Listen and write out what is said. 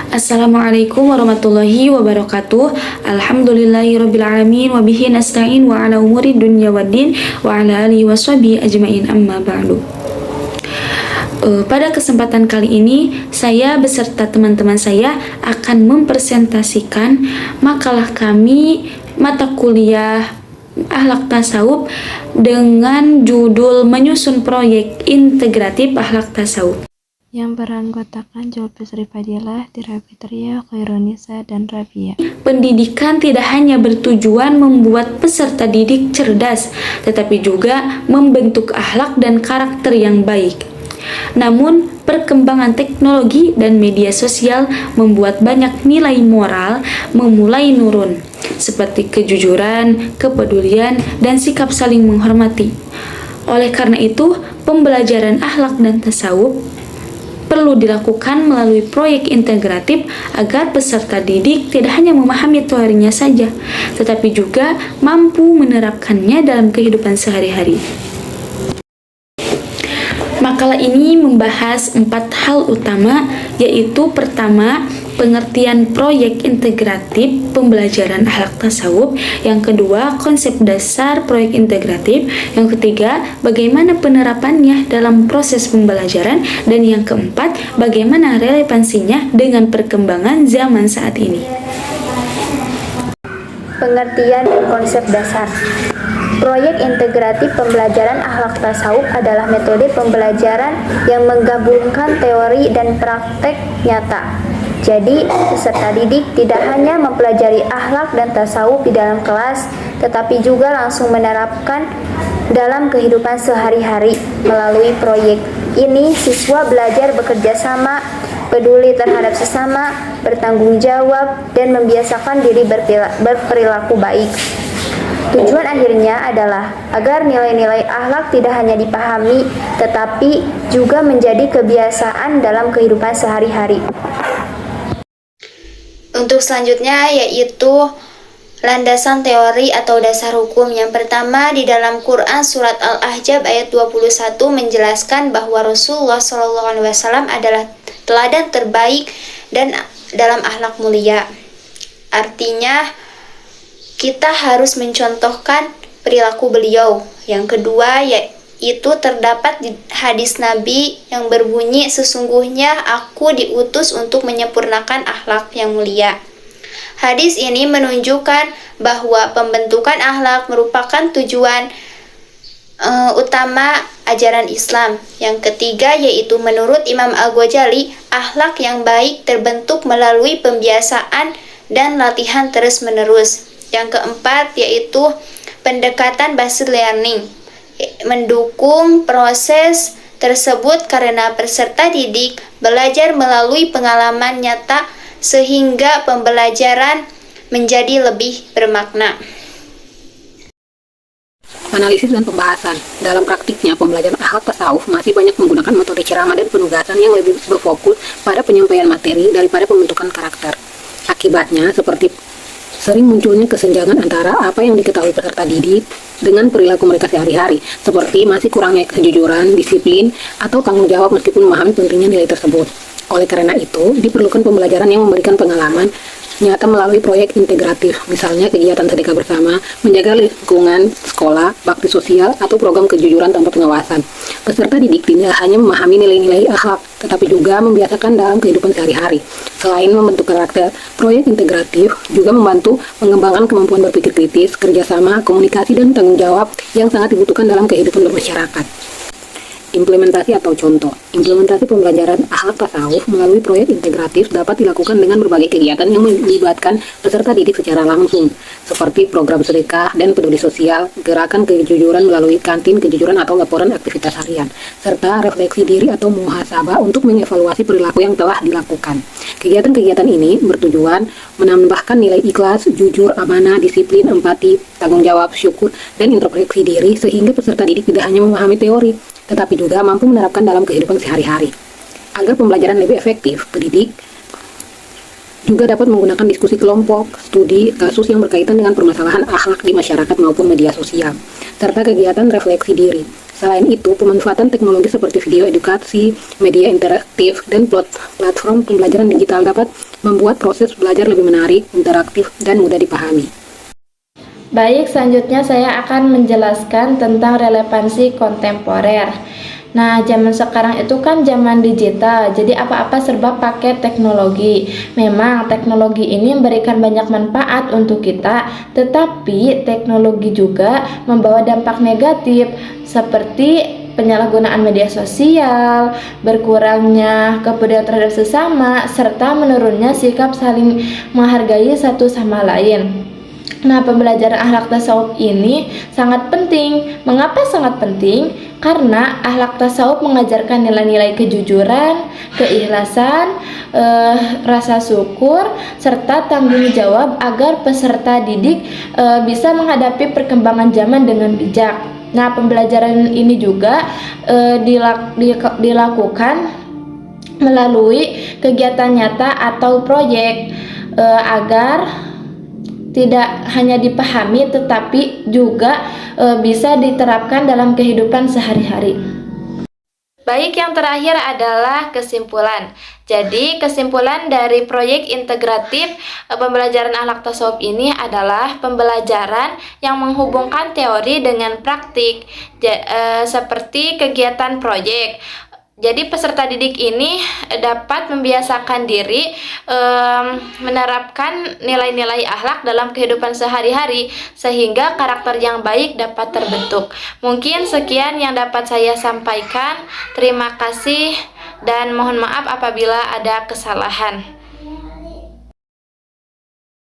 Assalamualaikum warahmatullahi wabarakatuh. Alhamdulillahirrabbilalamin. Wabihi nasta'in wa ala umuri dunya waddin wa ala alihi washabihi ajma'in amma ba'du. Pada kesempatan kali ini, saya beserta teman-teman saya akan mempresentasikan makalah kami mata kuliah Akhlak Tasawuf dengan judul Menyusun Proyek Integratif Akhlak Tasawuf yang beranggotakan Jawabis Rifadilah, Tira Fitria, Khairunisa, dan Rabia. Pendidikan tidak hanya bertujuan membuat peserta didik cerdas, tetapi juga membentuk akhlak dan karakter yang baik. Namun, perkembangan teknologi dan media sosial membuat banyak nilai moral memulai menurun, seperti kejujuran, kepedulian, dan sikap saling menghormati. Oleh karena itu, pembelajaran akhlak dan tasawuf perlu dilakukan melalui proyek integratif agar peserta didik tidak hanya memahami teorinya saja, tetapi juga mampu menerapkannya dalam kehidupan sehari-hari. Makalah ini membahas 4 hal utama, yaitu pertama, pengertian proyek integratif pembelajaran akhlak tasawuf, yang kedua, konsep dasar proyek integratif, yang ketiga, bagaimana penerapannya dalam proses pembelajaran, dan yang keempat, bagaimana relevansinya dengan perkembangan zaman saat ini. Pengertian dan konsep dasar. Proyek integratif pembelajaran akhlak tasawuf adalah metode pembelajaran yang menggabungkan teori dan praktek nyata. Jadi, peserta didik tidak hanya mempelajari akhlak dan tasawuf di dalam kelas, tetapi juga langsung menerapkan dalam kehidupan sehari-hari. Melalui proyek ini, siswa belajar bekerja sama, peduli terhadap sesama, bertanggung jawab, dan membiasakan diri berperilaku baik. Tujuan akhirnya adalah agar nilai-nilai akhlak tidak hanya dipahami, tetapi juga menjadi kebiasaan dalam kehidupan sehari-hari. Untuk selanjutnya yaitu landasan teori atau dasar hukum. Yang pertama, di dalam Quran surat Al-Ahzab ayat 21 menjelaskan bahwa Rasulullah SAW adalah teladan terbaik dan dalam akhlak mulia. Artinya, kita harus mencontohkan perilaku beliau. Yang kedua, yaitu terdapat di hadis Nabi yang berbunyi, sesungguhnya aku diutus untuk menyempurnakan akhlak yang mulia. Hadis ini menunjukkan bahwa pembentukan akhlak merupakan tujuan utama ajaran Islam. Yang ketiga, yaitu menurut Imam Al-Ghazali, akhlak yang baik terbentuk melalui pembiasaan dan latihan terus-menerus. Yang keempat, yaitu pendekatan based learning, mendukung proses tersebut karena peserta didik belajar melalui pengalaman nyata sehingga pembelajaran menjadi lebih bermakna. Analisis dan pembahasan. Dalam praktiknya, pembelajaran akhlak tasawuf masih banyak menggunakan metode ceramah dan penugasan yang lebih berfokus pada penyampaian materi daripada pembentukan karakter. Akibatnya, seperti sering munculnya kesenjangan antara apa yang diketahui peserta didik dengan perilaku mereka sehari-hari, seperti masih kurangnya kejujuran, disiplin, atau tanggung jawab meskipun memahami pentingnya nilai tersebut. Oleh karena itu, diperlukan pembelajaran yang memberikan pengalaman nyata melalui proyek integratif, misalnya kegiatan sedekah bersama, menjaga lingkungan sekolah, bakti sosial, atau program kejujuran tanpa pengawasan. Peserta didik tidak hanya memahami nilai-nilai akhlak, tetapi juga membiasakan dalam kehidupan sehari-hari. Selain membentuk karakter, proyek integratif juga membantu mengembangkan kemampuan berpikir kritis, kerjasama, komunikasi, dan tanggung jawab yang sangat dibutuhkan dalam kehidupan bermasyarakat. Implementasi atau contoh. Implementasi pembelajaran akhlak tasawuf melalui proyek integratif dapat dilakukan dengan berbagai kegiatan yang melibatkan peserta didik secara langsung, seperti program sedekah dan peduli sosial, gerakan kejujuran melalui kantin kejujuran atau laporan aktivitas harian, serta refleksi diri atau muhasabah untuk mengevaluasi perilaku yang telah dilakukan. Kegiatan-kegiatan ini bertujuan menambahkan nilai ikhlas, jujur, amanah, disiplin, empati, tanggung jawab, syukur, dan introspeksi diri sehingga peserta didik tidak hanya memahami teori, tetapi juga mampu menerapkan dalam kehidupan sehari-hari. Agar pembelajaran lebih efektif, pendidik juga dapat menggunakan diskusi kelompok, studi, kasus yang berkaitan dengan permasalahan akhlak di masyarakat maupun media sosial, serta kegiatan refleksi diri, Selain itu, pemanfaatan teknologi seperti video edukasi, media interaktif, dan platform pembelajaran digital dapat membuat proses belajar lebih menarik, interaktif, dan mudah dipahami. Baik, selanjutnya saya akan menjelaskan tentang relevansi kontemporer. Nah, zaman sekarang itu kan zaman digital, jadi apa-apa serba pakai teknologi. Memang teknologi ini memberikan banyak manfaat untuk kita, tetapi teknologi juga membawa dampak negatif seperti penyalahgunaan media sosial, berkurangnya kepedulian terhadap sesama, serta menurunnya sikap saling menghargai satu sama lain. Nah, pembelajaran akhlak tasawuf ini sangat penting. Mengapa sangat penting? Karena akhlak tasawuf mengajarkan nilai-nilai kejujuran, keikhlasan, rasa syukur, serta tanggung jawab agar peserta didik bisa menghadapi perkembangan zaman dengan bijak. Nah, pembelajaran ini juga dilakukan melalui kegiatan nyata atau proyek agar tidak hanya dipahami tetapi juga bisa diterapkan dalam kehidupan sehari-hari. Baik, yang terakhir adalah kesimpulan. Jadi, kesimpulan dari proyek integratif pembelajaran akhlak tasawuf ini adalah pembelajaran yang menghubungkan teori dengan praktik, seperti kegiatan proyek. Jadi peserta didik ini dapat membiasakan diri menerapkan nilai-nilai akhlak dalam kehidupan sehari-hari sehingga karakter yang baik dapat terbentuk. Mungkin sekian yang dapat saya sampaikan. Terima kasih dan mohon maaf apabila ada kesalahan.